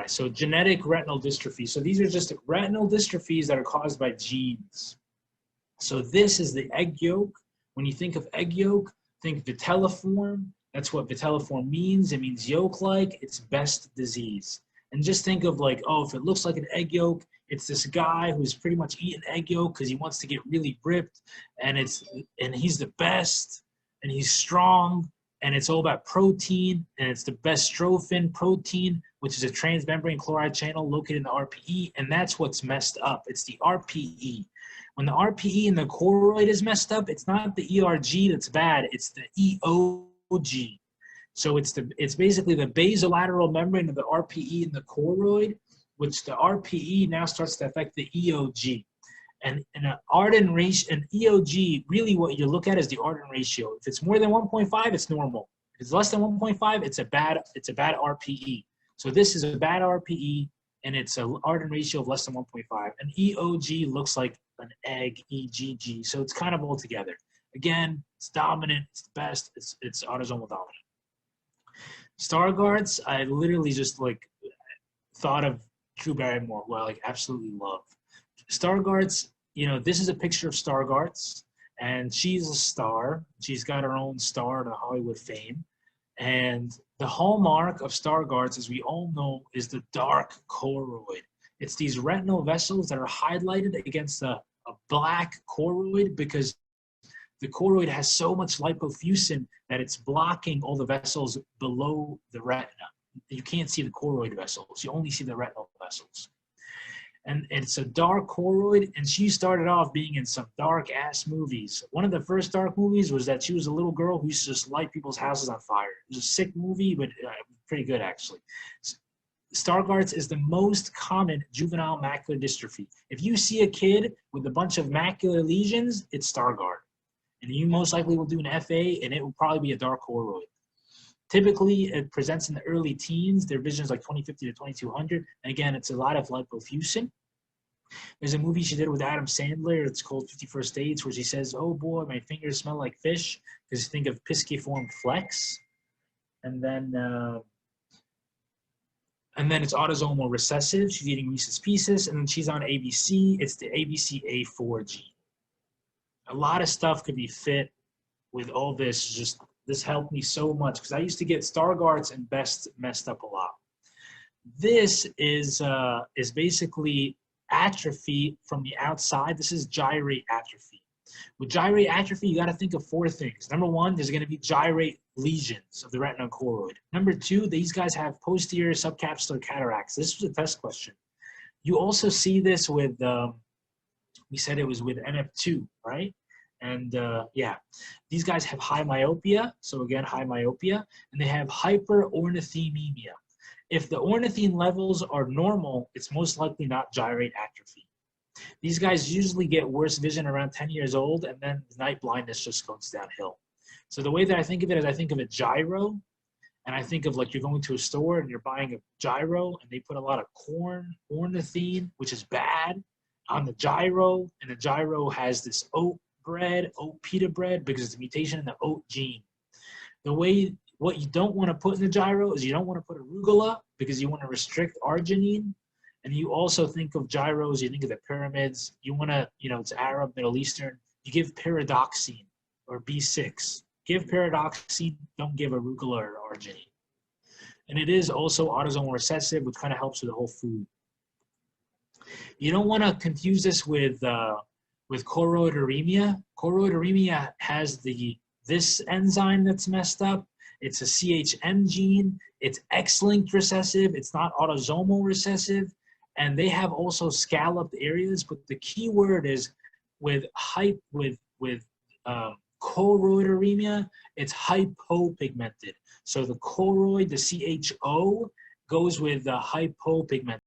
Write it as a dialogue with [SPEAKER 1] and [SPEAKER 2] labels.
[SPEAKER 1] so genetic retinal dystrophy. So these are just retinal dystrophies that are caused by genes. So this is the egg yolk. When you think of egg yolk, think vitelliform. That's what vitelliform means. It means yolk-like. It's Best disease. And just think of like, oh, if it looks like an egg yolk, it's this guy who's pretty much eating egg yolk because he wants to get really ripped, and he's the best, and he's strong, and it's all about protein, and it's the bestrophin protein, which is a transmembrane chloride channel located in the RPE, and that's what's messed up. It's the RPE. When the RPE in the choroid is messed up, it's not the ERG that's bad, it's the EOG. So it's basically the basolateral membrane of the RPE in the choroid, which the RPE now starts to affect the EOG. And an Arden ratio, an EOG, really what you look at is the Arden ratio. If it's more than 1.5, it's normal. If it's less than 1.5, it's a bad RPE. So this is a bad RPE, and it's an Arden ratio of less than 1.5. An EOG looks like an egg, EGG. So it's kind of all together. Again, it's dominant, it's the best, it's autosomal dominant. Stargardt's, I literally just like thought of Drew Barrymore, who I like absolutely love. Stargardt's, you know, this is a picture of Stargardt's, and she's a star. She's got her own star to Hollywood fame. And the hallmark of Stargardt's, as we all know, is the dark choroid. It's these retinal vessels that are highlighted against a black choroid because the choroid has so much lipofuscin that it's blocking all the vessels below the retina. You can't see the choroid vessels. You only see the retinal vessels. And it's a dark choroid, and she started off being in some dark-ass movies. One of the first dark movies was that she was a little girl who used to just light people's houses on fire. It was a sick movie, but pretty good, actually. Stargardt's is the most common juvenile macular dystrophy. If you see a kid with a bunch of macular lesions, it's Stargardt. And you most likely will do an FA, and it will probably be a dark choroid. Typically, it presents in the early teens. Their vision is like 2050 to 2200. And again, it's a lot of lipofuscin. There's a movie she did with Adam Sandler. It's called 51st Dates, where she says, oh boy, my fingers smell like fish. Because you think of pisciform flex. And then it's autosomal recessive. She's eating Reese's Pieces. And then she's on ABC. It's the ABCA4 gene. A lot of stuff could be fit with all this. This helped me so much because I used to get Stargardt's and Best messed up a lot. This is basically atrophy from the outside. This is gyrate atrophy. With gyrate atrophy, you got to think of four things. Number one, there's going to be gyrate lesions of the retinal choroid. Number two, these guys have posterior subcapsular cataracts. This was a test question. You also see this with, we said it was with NF2, right? And yeah, these guys have high myopia. So again, high myopia, and they have hyperornithemia. If the ornithine levels are normal, it's most likely not gyrate atrophy. These guys usually get worse vision around 10 years old, and then night blindness just goes downhill. So the way that I think of it is I think of a gyro, and I think of like you're going to a store and you're buying a gyro, and they put a lot of corn, ornithine, which is bad, on the gyro, and the gyro has this oat pita bread, because it's a mutation in the oat gene. What you don't want to put in the gyro is you don't want to put arugula because you want to restrict arginine. And you also think of gyros, you think of the pyramids, you want to, it's Arab, Middle Eastern, you give pyridoxine or B6. Give pyridoxine, don't give arugula or arginine. And it is also autosomal recessive, which kind of helps with the whole food. You don't want to confuse this with choroideremia. Choroideremia has this enzyme that's messed up. It's a CHM gene. It's X-linked recessive. It's not autosomal recessive. And they have also scalloped areas. But the key word is with choroideremia, it's hypopigmented. So the choroid, the CHO, goes with the hypopigmented.